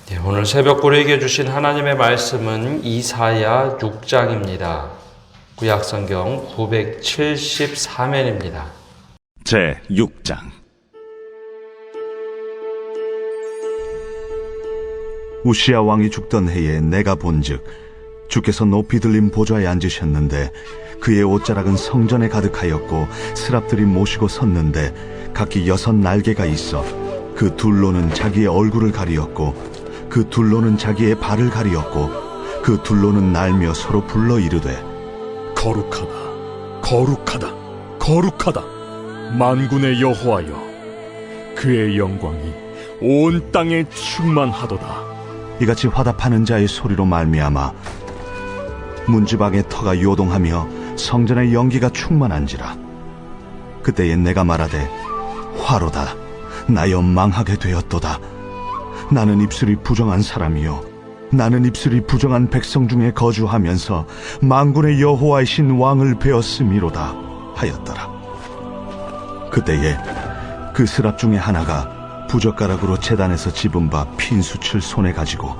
네, 오늘 새벽 우리에게 주신 하나님의 말씀은 이사야 6장입니다. 구약성경 974면입니다. 제 6장. 우시야 왕이 죽던 해에 내가 본즉 주께서 높이 들린 보좌에 앉으셨는데 그의 옷자락은 성전에 가득하였고 스랍들이 모시고 섰는데 각기 6 날개가 있어 그 둘로는 자기의 얼굴을 가리었고 그 둘로는 자기의 발을 가리었고 그 둘로는 날며 서로 불러 이르되 거룩하다, 거룩하다, 거룩하다, 만군의 여호와여, 그의 영광이 온 땅에 충만하도다. 이같이 화답하는 자의 소리로 말미암아 문지방의 터가 요동하며 성전의 연기가 충만한지라. 그때에 내가 말하되 화로다, 나여 망하게 되었도다. 나는 입술이 부정한 사람이요 나는 입술이 부정한 백성 중에 거주하면서 만군의 여호와이신 왕을 베었음이로다 하였더라. 그때에 그 스랍 중에 하나가 부젓가락으로 제단에서 집은 바 핀수칠 손에 가지고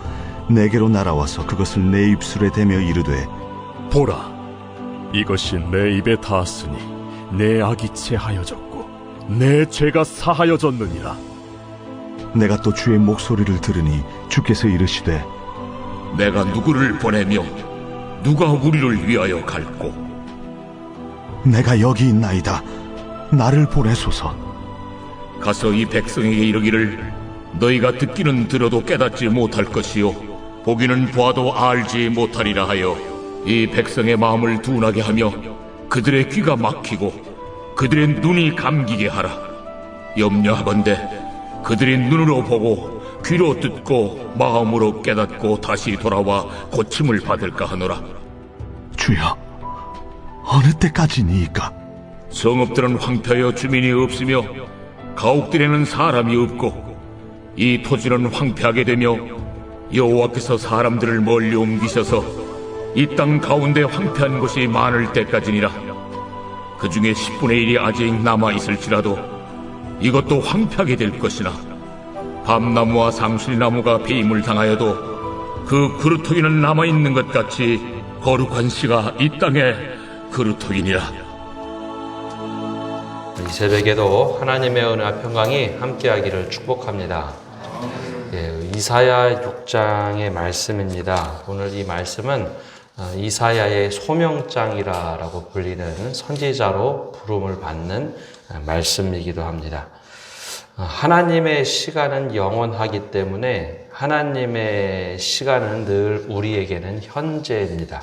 내게로 날아와서 그것을 내 입술에 대며 이르되 보라, 이것이 내 입에 닿았으니 내 악이 체하여졌고 내 죄가 사하여졌느니라. 내가 또 주의 목소리를 들으니 주께서 이르시되 내가 누구를 보내며 누가 우리를 위하여 갈꼬? 내가 여기 있나이다. 나를 보내소서. 가서 이 백성에게 이르기를 너희가 듣기는 들어도 깨닫지 못할 것이요 보기는 보아도 알지 못하리라 하여 이 백성의 마음을 둔하게 하며 그들의 귀가 막히고 그들의 눈이 감기게 하라. 염려하건대 그들이 눈으로 보고 귀로 듣고 마음으로 깨닫고 다시 돌아와 고침을 받을까 하노라. 주여, 어느 때까지니이까? 성읍들은 황폐하여 주민이 없으며 가옥들에는 사람이 없고 이 토지는 황폐하게 되며 여호와께서 사람들을 멀리 옮기셔서 이 땅 가운데 황폐한 곳이 많을 때까지니라. 그 중에 10분의 1이 아직 남아있을지라도 이것도 황폐하게 될 것이나 밤나무와 상수리나무가 배임을 당하여도 그 그루터기는 남아있는 것 같이 거룩한 씨가 이 땅에 그루터기니라. 이 새벽에도 하나님의 은혜와 평강이 함께하기를 축복합니다. 이사야 6장의 말씀입니다. 오늘 이 말씀은 이사야의 소명장이라고 불리는 선지자로 부름을 받는 말씀이기도 합니다. 하나님의 시간은 영원하기 때문에 하나님의 시간은 늘 우리에게는 현재입니다.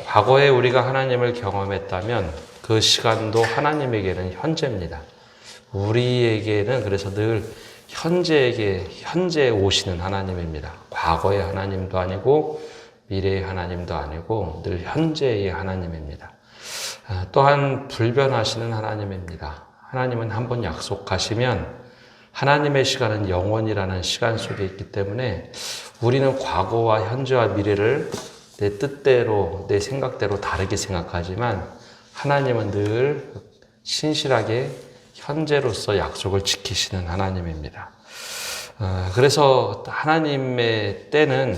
과거에 우리가 하나님을 경험했다면 그 시간도 하나님에게는 현재입니다. 우리에게는 그래서 늘 현재에 오시는 하나님입니다. 과거의 하나님도 아니고 미래의 하나님도 아니고 늘 현재의 하나님입니다. 또한 불변하시는 하나님입니다. 하나님은 한번 약속하시면 하나님의 시간은 영원이라는 시간 속에 있기 때문에 우리는 과거와 현재와 미래를 내 뜻대로, 내 생각대로 다르게 생각하지만 하나님은 늘 신실하게 현재로서 약속을 지키시는 하나님입니다. 그래서 하나님의 때는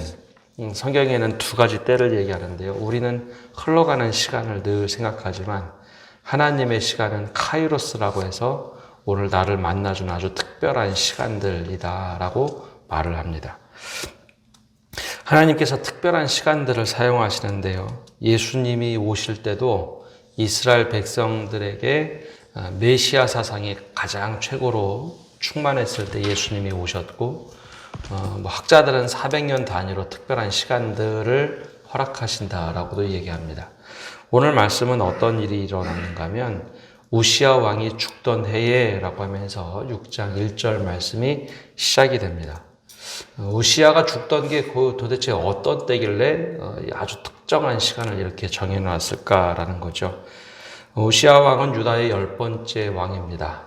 성경에는 2가지 때를 얘기하는데요. 우리는 흘러가는 시간을 늘 생각하지만 하나님의 시간은 카이로스라고 해서 오늘 나를 만나준 아주 특별한 시간들이다 라고 말을 합니다. 하나님께서 특별한 시간들을 사용하시는데요. 예수님이 오실 때도 이스라엘 백성들에게 메시아 사상이 가장 최고로 충만했을 때 예수님이 오셨고 학자들은 400년 단위로 특별한 시간들을 허락하신다라고도 얘기합니다. 오늘 말씀은 어떤 일이 일어나는가 하면 우시야 왕이 죽던 해에 라고 하면서 6장 1절 말씀이 시작이 됩니다. 우시야가 죽던 게 도대체 어떤 때길래 아주 특정한 시간을 이렇게 정해놨을까라는 거죠. 우시야 왕은 유다의 10번째 왕입니다.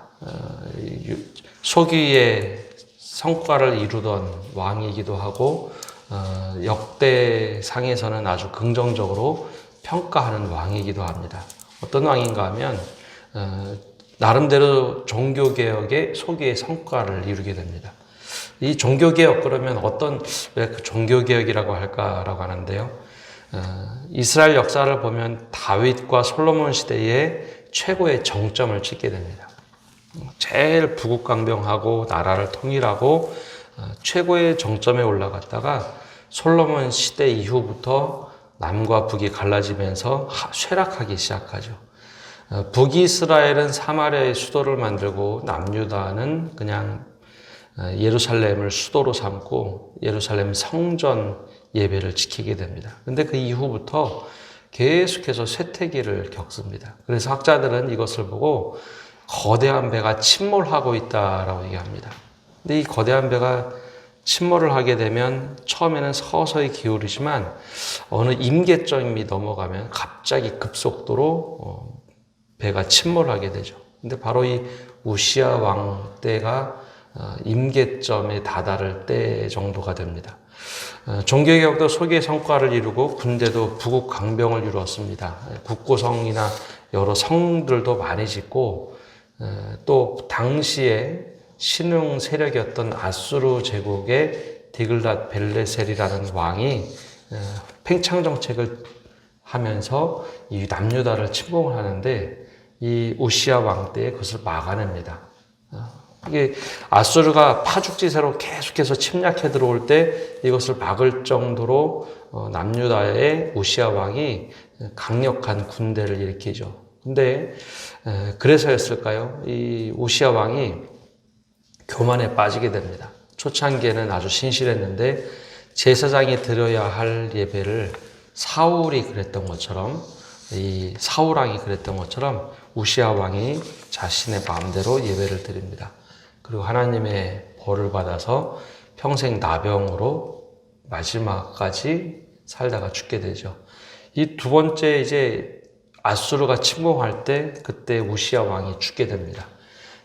소기의 성과를 이루던 왕이기도 하고 역대상에서는 아주 긍정적으로 평가하는 왕이기도 합니다. 어떤 왕인가 하면 나름대로 종교개혁의 소기의 성과를 이루게 됩니다. 이 종교개혁 그러면 왜 그 종교개혁이라고 할까라고 하는데요. 이스라엘 역사를 보면 다윗과 솔로몬 시대에 최고의 정점을 찍게 됩니다. 제일 부국강병하고 나라를 통일하고 최고의 정점에 올라갔다가 솔로몬 시대 이후부터 남과 북이 갈라지면서 쇠락하기 시작하죠. 북이스라엘은 사마리아의 수도를 만들고 남유다는 그냥 예루살렘을 수도로 삼고 예루살렘 성전 예배를 지키게 됩니다. 근데 그 이후부터 계속해서 쇠퇴기를 겪습니다. 그래서 학자들은 이것을 보고 거대한 배가 침몰하고 있다라고 얘기합니다. 근데 이 거대한 배가 침몰을 하게 되면 처음에는 서서히 기울이지만 어느 임계점이 넘어가면 갑자기 급속도로 배가 침몰하게 되죠. 근데 바로 이 우시야 왕 때가 임계점에 다다를 때 정도가 됩니다. 종교개혁도 소기의 성과를 이루고 군대도 부국 강병을 이루었습니다. 국고성이나 여러 성들도 많이 짓고 또 당시에 신흥 세력이었던 아수르 제국의 디글랏 벨레셀이라는 왕이 팽창 정책을 하면서 이 남유다를 침공을 하는데 이 우시야 왕 때에 그것을 막아냅니다. 이게 아수르가 파죽지세로 계속해서 침략해 들어올 때 이것을 막을 정도로 남유다의 우시야 왕이 강력한 군대를 일으키죠. 근데 그래서였을까요? 이 우시야 왕이 교만에 빠지게 됩니다. 초창기에는 아주 신실했는데 제사장이 드려야 할 예배를 사울이 그랬던 것처럼 이 사울왕이 그랬던 것처럼 우시야 왕이 자신의 마음대로 예배를 드립니다. 그리고 하나님의 벌을 받아서 평생 나병으로 마지막까지 살다가 죽게 되죠. 이 두 번째 이제 아수르가 침공할 때 그때 우시야 왕이 죽게 됩니다.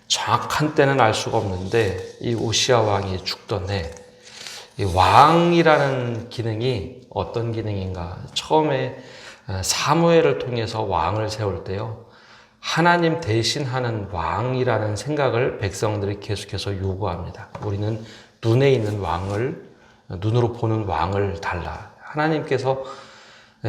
정확한 때는 알 수가 없는데 이 우시야 왕이 죽던 해 이 왕이라는 기능이 어떤 기능인가? 처음에 사무엘을 통해서 왕을 세울 때요. 하나님 대신하는 왕이라는 생각을 백성들이 계속해서 요구합니다. 우리는 눈에 있는 왕을, 눈으로 보는 왕을 달라. 하나님께서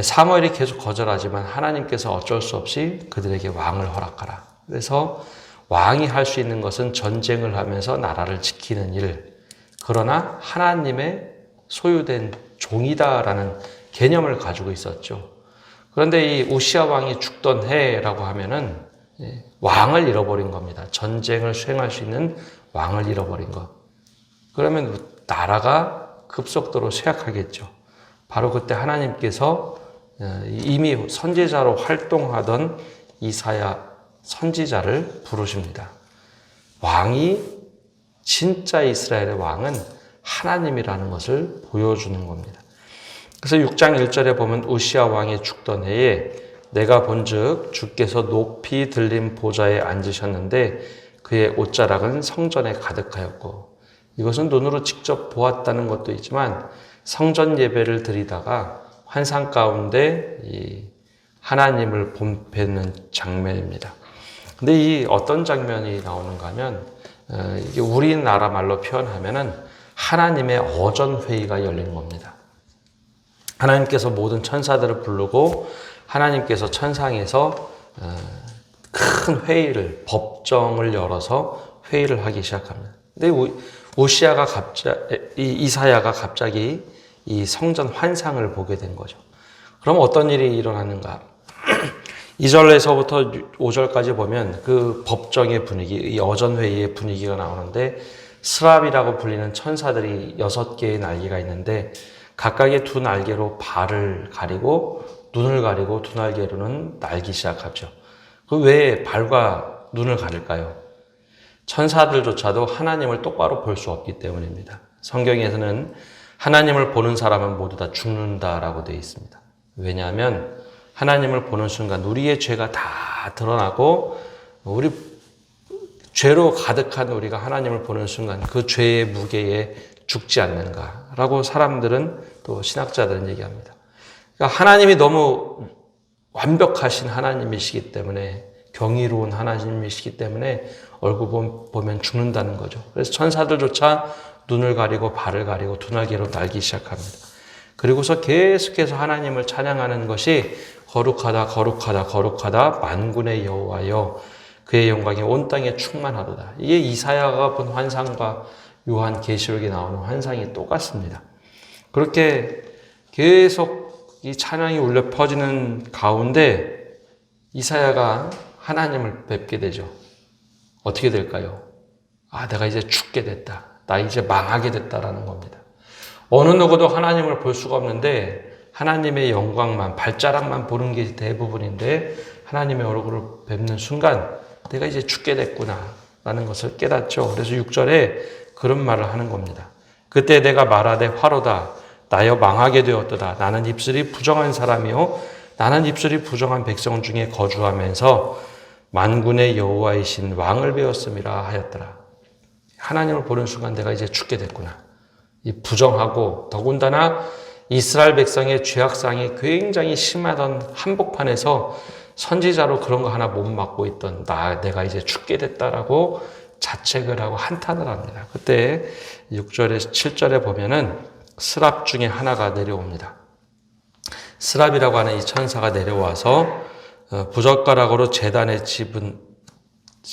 사무엘이 계속 거절하지만 하나님께서 어쩔 수 없이 그들에게 왕을 허락하라. 그래서 왕이 할 수 있는 것은 전쟁을 하면서 나라를 지키는 일. 그러나 하나님의 소유된 종이다라는 개념을 가지고 있었죠. 그런데 이 우시야 왕이 죽던 해라고 하면은 왕을 잃어버린 겁니다. 전쟁을 수행할 수 있는 왕을 잃어버린 것. 그러면 나라가 급속도로 쇠약하겠죠. 바로 그때 하나님께서 이미 선지자로 활동하던 이사야 선지자를 부르십니다. 왕이 진짜 이스라엘의 왕은 하나님이라는 것을 보여주는 겁니다. 그래서 6장 1절에 보면 우시야 왕이 죽던 해에 내가 본즉 주께서 높이 들린 보좌에 앉으셨는데 그의 옷자락은 성전에 가득하였고 이것은 눈으로 직접 보았다는 것도 있지만 성전 예배를 드리다가 환상 가운데 이 하나님을 뵙는 장면입니다. 근데 이 어떤 장면이 나오는가 하면 이게 우리나라 말로 표현하면은 하나님의 어전회의가 열린 겁니다. 하나님께서 모든 천사들을 부르고 하나님께서 천상에서 큰 회의를, 법정을 열어서 회의를 하기 시작합니다. 근데 이사야가 갑자기 이 성전 환상을 보게 된 거죠. 그럼 어떤 일이 일어나는가? 2절에서부터 5절까지 보면 그 법정의 분위기, 이 어전회의의 분위기가 나오는데 스랍이라고 불리는 천사들이 6개의 날개가 있는데 각각의 두 날개로 발을 가리고 눈을 가리고 두 날개로는 날기 시작하죠. 그 왜 발과 눈을 가릴까요? 천사들조차도 하나님을 똑바로 볼 수 없기 때문입니다. 성경에서는 하나님을 보는 사람은 모두 다 죽는다라고 되어 있습니다. 왜냐하면 하나님을 보는 순간 우리의 죄가 다 드러나고 우리 죄로 가득한 우리가 하나님을 보는 순간 그 죄의 무게에 죽지 않는가라고 사람들은 또 신학자들은 얘기합니다. 그러니까 하나님이 너무 완벽하신 하나님이시기 때문에 경이로운 하나님이시기 때문에 얼굴 보면 죽는다는 거죠. 그래서 천사들조차 눈을 가리고 발을 가리고 두날개로 날기 시작합니다. 그리고서 계속해서 하나님을 찬양하는 것이 거룩하다 거룩하다 거룩하다 만군의 여호와여 그의 영광이 온 땅에 충만하도다. 이게 이사야가 본 환상과 요한 계시록에 나오는 환상이 똑같습니다. 그렇게 계속 이 찬양이 울려 퍼지는 가운데 이사야가 하나님을 뵙게 되죠. 어떻게 될까요? 아, 내가 이제 죽게 됐다. 나 이제 망하게 됐다라는 겁니다. 어느 누구도 하나님을 볼 수가 없는데 하나님의 영광만, 발자락만 보는 게 대부분인데 하나님의 얼굴을 뵙는 순간 내가 이제 죽게 됐구나 라는 것을 깨닫죠. 그래서 6절에 그런 말을 하는 겁니다. 그때 내가 말하되 화로다. 나여 망하게 되었도다. 나는 입술이 부정한 사람이요. 나는 입술이 부정한 백성 중에 거주하면서 만군의 여호와이신 왕을 배웠음이라 하였더라. 하나님을 보는 순간 내가 이제 죽게 됐구나. 이 부정하고 더군다나 이스라엘 백성의 죄악상이 굉장히 심하던 한복판에서 선지자로 그런 거 하나 못 맡고 있던 내가 이제 죽게 됐다라고 자책을 하고 한탄을 합니다. 그때 6절에서 7절에 보면은 스랍 중에 하나가 내려옵니다. 스랍이라고 하는 이 천사가 내려와서 부젓가락으로 제단에 집은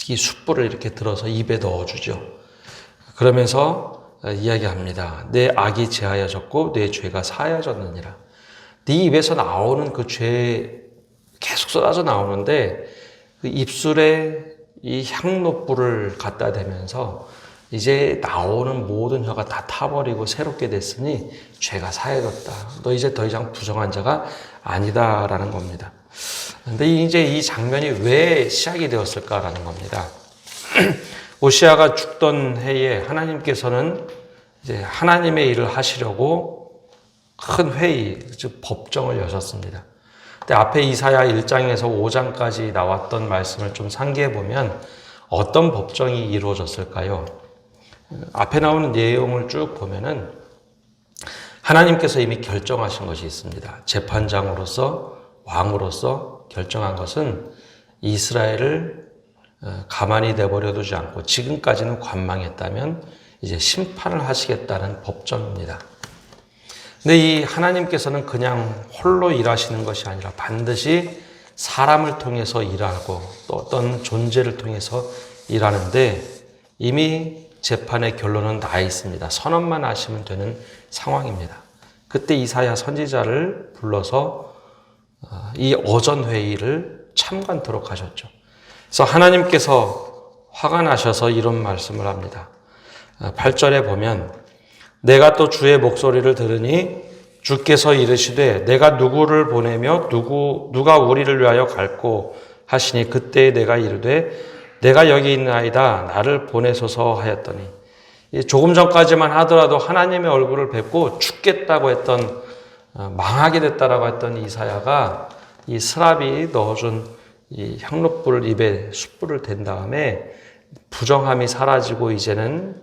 이 숯불을 이렇게 들어서 입에 넣어주죠. 그러면서 이야기합니다. 내 악이 제하여졌고 내 죄가 사하여졌느니라. 네 입에서 나오는 그 죄 계속 쏟아져 나오는데 그 입술에 이 향로불을 갖다 대면서 이제 나오는 모든 혀가 다 타버리고 새롭게 됐으니 죄가 사해졌다. 너 이제 더 이상 부정한 자가 아니다라는 겁니다. 근데 이제 이 장면이 왜 시작이 되었을까라는 겁니다. 오시아가 죽던 해에 하나님께서는 이제 하나님의 일을 하시려고 큰 회의, 즉 법정을 여셨습니다. 근데 앞에 이사야 1장에서 5장까지 나왔던 말씀을 좀 상기해 보면 어떤 법정이 이루어졌을까요? 앞에 나오는 내용을 쭉 보면은 하나님께서 이미 결정하신 것이 있습니다. 재판장으로서 왕으로서 결정한 것은 이스라엘을 가만히 내버려 두지 않고 지금까지는 관망했다면 이제 심판을 하시겠다는 법정입니다. 근데 이 하나님께서는 그냥 홀로 일하시는 것이 아니라 반드시 사람을 통해서 일하고 또 어떤 존재를 통해서 일하는데 이미 재판의 결론은 나 있습니다. 선언만 하시면 되는 상황입니다. 그때 이사야 선지자를 불러서 이 어전 회의를 참관토록 하셨죠. 그래서 하나님께서 화가 나셔서 이런 말씀을 합니다. 8절에 보면 내가 또 주의 목소리를 들으니 주께서 이르시되 내가 누구를 보내며 누가 우리를 위하여 갈고 하시니 그때 내가 이르되 내가 여기 있나이다 나를 보내소서 하였더니 조금 전까지만 하더라도 하나님의 얼굴을 뵙고 죽겠다고 했던 망하게 됐다라고 했던 이사야가 이 스랍이 넣어준 이 향로불을 입에 숯불을 댄 다음에 부정함이 사라지고 이제는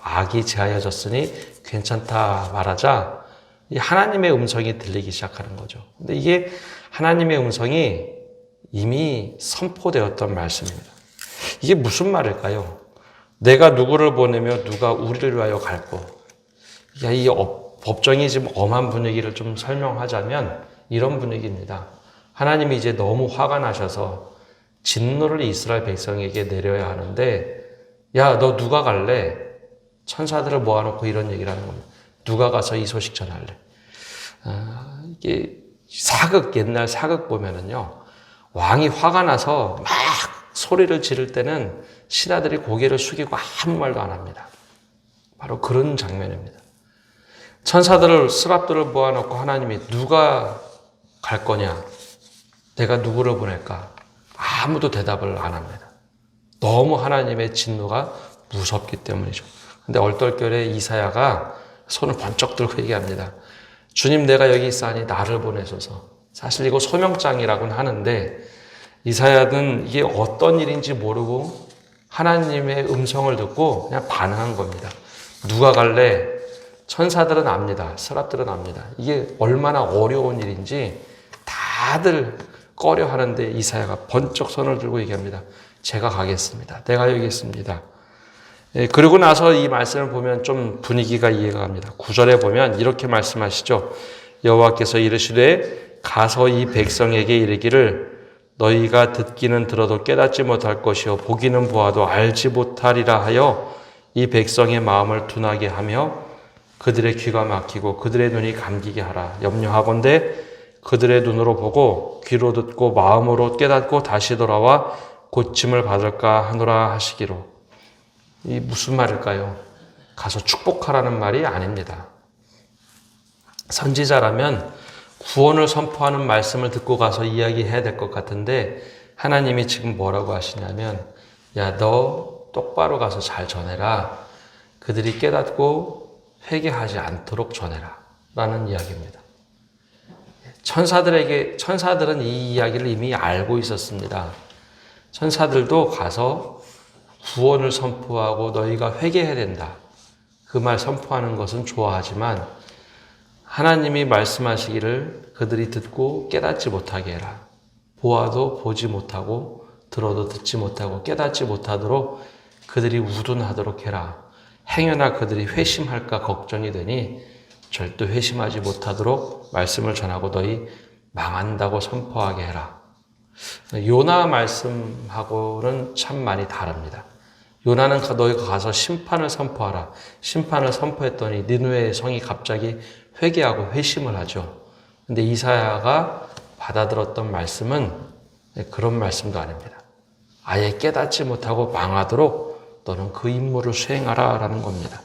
악이 제하여졌으니 괜찮다 말하자 이 하나님의 음성이 들리기 시작하는 거죠. 근데 이게 하나님의 음성이 이미 선포되었던 말씀입니다. 이게 무슨 말일까요? 내가 누구를 보내며 누가 우리를 위하여 갈고. 이 법정이 지금 엄한 분위기를 좀 설명하자면 이런 분위기입니다. 하나님이 이제 너무 화가 나셔서 진노를 이스라엘 백성에게 내려야 하는데 야, 너 누가 갈래? 천사들을 모아놓고 이런 얘기를 하는 겁니다. 누가 가서 이 소식 전할래? 이게 옛날 사극 보면은요, 왕이 화가 나서 막 소리를 지를 때는 신하들이 고개를 숙이고 아무 말도 안 합니다. 바로 그런 장면입니다. 스랍들을 모아놓고 하나님이 누가 갈 거냐? 내가 누구를 보낼까? 아무도 대답을 안 합니다. 너무 하나님의 진노가 무섭기 때문이죠. 근데 얼떨결에 이사야가 손을 번쩍 들고 얘기합니다. 주님, 내가 여기 있사니 나를 보내소서. 사실 이거 소명장이라고는 하는데 이사야는 이게 어떤 일인지 모르고 하나님의 음성을 듣고 그냥 반응한 겁니다. 누가 갈래? 천사들은 압니다. 스랍들은 압니다. 이게 얼마나 어려운 일인지 다들 꺼려 하는데 이사야가 번쩍 손을 들고 얘기합니다. 제가 가겠습니다. 내가 여기 있습니다. 그리고 나서 이 말씀을 보면 좀 분위기가 이해가 갑니다. 9절에 보면 이렇게 말씀하시죠. 여호와께서 이르시되 가서 이 백성에게 이르기를 너희가 듣기는 들어도 깨닫지 못할 것이요 보기는 보아도 알지 못하리라 하여 이 백성의 마음을 둔하게 하며 그들의 귀가 막히고 그들의 눈이 감기게 하라. 염려하건대 그들의 눈으로 보고 귀로 듣고 마음으로 깨닫고 다시 돌아와 고침을 받을까 하노라 하시기로. 이 무슨 말일까요? 가서 축복하라는 말이 아닙니다. 선지자라면 구원을 선포하는 말씀을 듣고 가서 이야기해야 될 것 같은데 하나님이 지금 뭐라고 하시냐면 야, 너 똑바로 가서 잘 전해라. 그들이 깨닫고 회개하지 않도록 전해라. 라는 이야기입니다. 천사들은 이 이야기를 이미 알고 있었습니다. 천사들도 가서 구원을 선포하고 너희가 회개해야 된다. 그 말 선포하는 것은 좋아하지만 하나님이 말씀하시기를 그들이 듣고 깨닫지 못하게 해라. 보아도 보지 못하고 들어도 듣지 못하고 깨닫지 못하도록 그들이 우둔하도록 해라. 행여나 그들이 회심할까 걱정이 되니 절대 회심하지 못하도록 말씀을 전하고 너희 망한다고 선포하게 해라. 요나 말씀하고는 참 많이 다릅니다. 요나는 너희가 가서 심판을 선포하라. 심판을 선포했더니 니느웨의 성이 갑자기 회개하고 회심을 하죠. 근데 이사야가 받아들었던 말씀은 그런 말씀도 아닙니다. 아예 깨닫지 못하고 망하도록 너는 그 임무를 수행하라 라는 겁니다.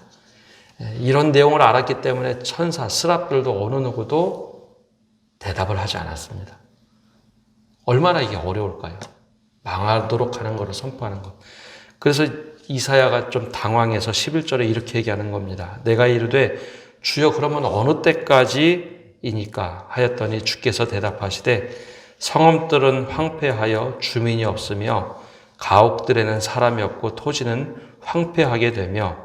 이런 내용을 알았기 때문에 천사, 스랍들도 어느 누구도 대답을 하지 않았습니다. 얼마나 이게 어려울까요? 망하도록 하는 것을 선포하는 것. 그래서 이사야가 좀 당황해서 11절에 이렇게 얘기하는 겁니다. 내가 이르되 주여 그러면 어느 때까지이니까 하였더니 주께서 대답하시되 성읍들은 황폐하여 주민이 없으며 가옥들에는 사람이 없고 토지는 황폐하게 되며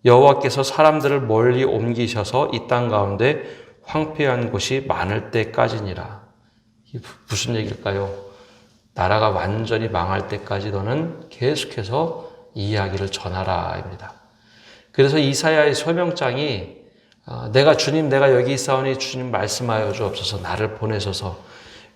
여호와께서 사람들을 멀리 옮기셔서 이 땅 가운데 황폐한 곳이 많을 때까지니라. 이게 무슨 얘기일까요? 나라가 완전히 망할 때까지 너는 계속해서 이 이야기를 전하라입니다. 그래서 이사야의 소명장이 내가 주님 내가 여기 있사오니 주님 말씀하여 주옵소서 나를 보내소서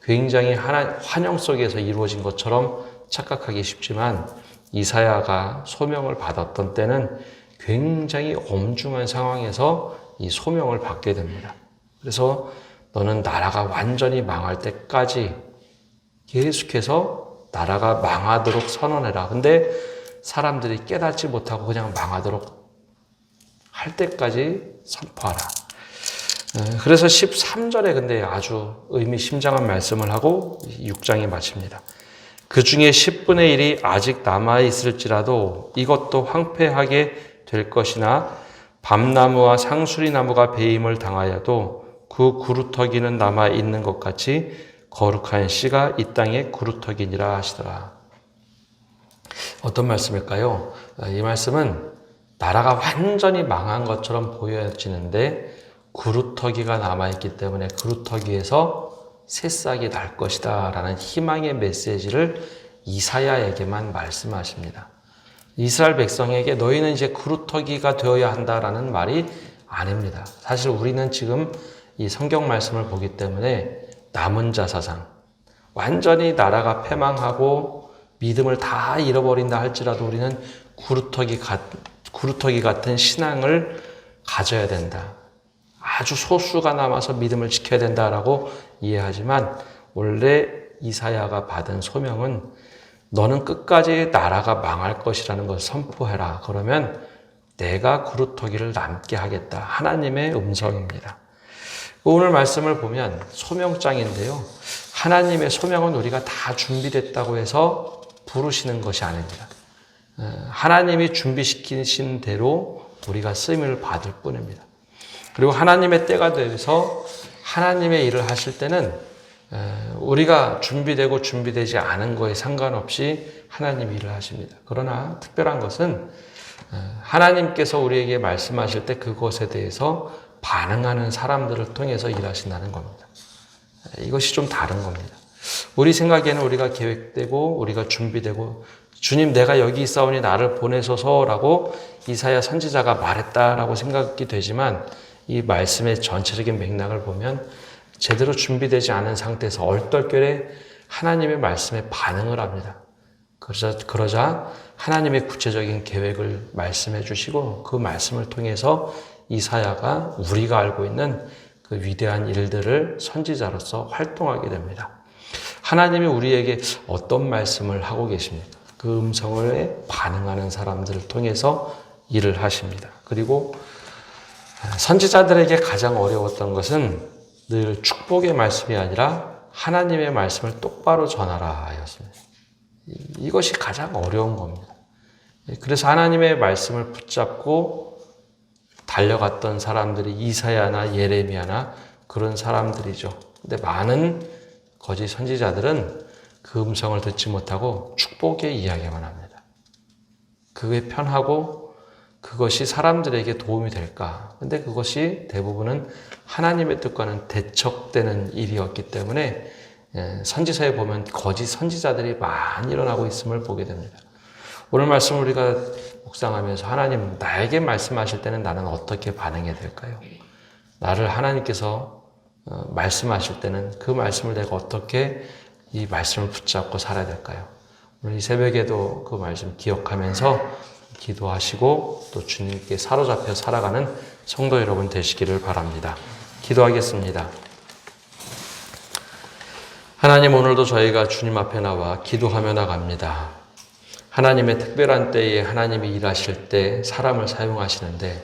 굉장히 환영 속에서 이루어진 것처럼 착각하기 쉽지만 이사야가 소명을 받았던 때는 굉장히 엄중한 상황에서 이 소명을 받게 됩니다. 그래서 너는 나라가 완전히 망할 때까지 계속해서 나라가 망하도록 선언해라. 근데 사람들이 깨닫지 못하고 그냥 망하도록 할 때까지 선포하라. 그래서 13절에 근데 아주 의미심장한 말씀을 하고 6장이 마칩니다. 그 중에 10분의 1이 아직 남아있을지라도 이것도 황폐하게 될 것이나 밤나무와 상수리나무가 배임을 당하여도 그 구루터기는 남아있는 것 같이 거룩한 씨가 이 땅에 구루터기니라 하시더라. 어떤 말씀일까요? 이 말씀은 나라가 완전히 망한 것처럼 보여지는데 구루터기가 남아있기 때문에 구루터기에서 새싹이 날 것이다 라는 희망의 메시지를 이사야에게만 말씀하십니다. 이스라엘 백성에게 너희는 이제 구루터기가 되어야 한다라는 말이 아닙니다. 사실 우리는 지금 이 성경 말씀을 보기 때문에 남은 자 사상, 완전히 나라가 패망하고 믿음을 다 잃어버린다 할지라도 우리는 구루터기 같은 신앙을 가져야 된다. 아주 소수가 남아서 믿음을 지켜야 된다라고 이해하지만 원래 이사야가 받은 소명은 너는 끝까지 나라가 망할 것이라는 것을 선포해라. 그러면 내가 구루터기를 남게 하겠다. 하나님의 음성입니다. 오늘 말씀을 보면 소명장인데요. 하나님의 소명은 우리가 다 준비됐다고 해서 부르시는 것이 아닙니다. 하나님이 준비시키신 대로 우리가 쓰임을 받을 뿐입니다. 그리고 하나님의 때가 돼서 하나님의 일을 하실 때는 우리가 준비되고 준비되지 않은 거에 상관없이 하나님이 일을 하십니다. 그러나 특별한 것은 하나님께서 우리에게 말씀하실 때 그것에 대해서 반응하는 사람들을 통해서 일하신다는 겁니다. 이것이 좀 다른 겁니다. 우리 생각에는 우리가 계획되고 우리가 준비되고 주님 내가 여기 있사오니 나를 보내소서라고 이사야 선지자가 말했다라고 생각이 되지만 이 말씀의 전체적인 맥락을 보면 제대로 준비되지 않은 상태에서 얼떨결에 하나님의 말씀에 반응을 합니다. 그러자 하나님의 구체적인 계획을 말씀해 주시고 그 말씀을 통해서 이사야가 우리가 알고 있는 그 위대한 일들을 선지자로서 활동하게 됩니다. 하나님이 우리에게 어떤 말씀을 하고 계십니까? 그 음성에 반응하는 사람들을 통해서 일을 하십니다. 그리고 선지자들에게 가장 어려웠던 것은 늘 축복의 말씀이 아니라 하나님의 말씀을 똑바로 전하라 하였습니다. 이것이 가장 어려운 겁니다. 그래서 하나님의 말씀을 붙잡고 달려갔던 사람들이 이사야나 예레미야나 그런 사람들이죠. 근데 많은 거짓 선지자들은 그 음성을 듣지 못하고 축복의 이야기만 합니다. 그게 편하고 그것이 사람들에게 도움이 될까? 근데 그것이 대부분은 하나님의 뜻과는 대척되는 일이었기 때문에 선지서에 보면 거짓 선지자들이 많이 일어나고 있음을 보게 됩니다. 오늘 말씀 우리가 묵상하면서 하나님 나에게 말씀하실 때는 나는 어떻게 반응해야 될까요? 나를 하나님께서 말씀하실 때는 그 말씀을 내가 어떻게 이 말씀을 붙잡고 살아야 될까요? 오늘 이 새벽에도 그 말씀 기억하면서 기도하시고 또 주님께 사로잡혀 살아가는 성도 여러분 되시기를 바랍니다. 기도하겠습니다. 하나님, 오늘도 저희가 주님 앞에 나와 기도하며 나갑니다. 하나님의 특별한 때에 하나님이 일하실 때 사람을 사용하시는데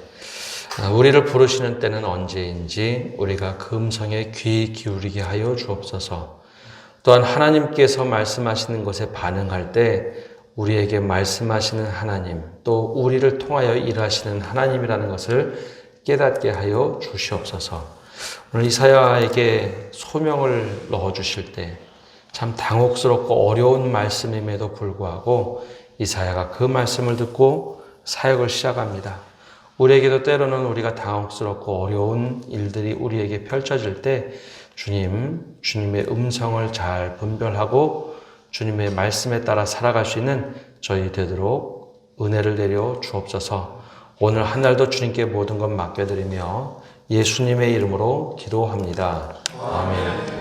우리를 부르시는 때는 언제인지 우리가 그 음성에 귀 기울이게 하여 주옵소서. 또한 하나님께서 말씀하시는 것에 반응할 때 우리에게 말씀하시는 하나님, 또 우리를 통하여 일하시는 하나님이라는 것을 깨닫게 하여 주시옵소서. 오늘 이사야에게 소명을 넣어주실 때 참 당혹스럽고 어려운 말씀임에도 불구하고 이사야가 그 말씀을 듣고 사역을 시작합니다. 우리에게도 때로는 우리가 당혹스럽고 어려운 일들이 우리에게 펼쳐질 때 주님의 음성을 잘 분별하고 주님의 말씀에 따라 살아갈 수 있는 저희 되도록 은혜를 내려 주옵소서. 오늘 한 날도 주님께 모든 것 맡겨드리며 예수님의 이름으로 기도합니다. 아멘.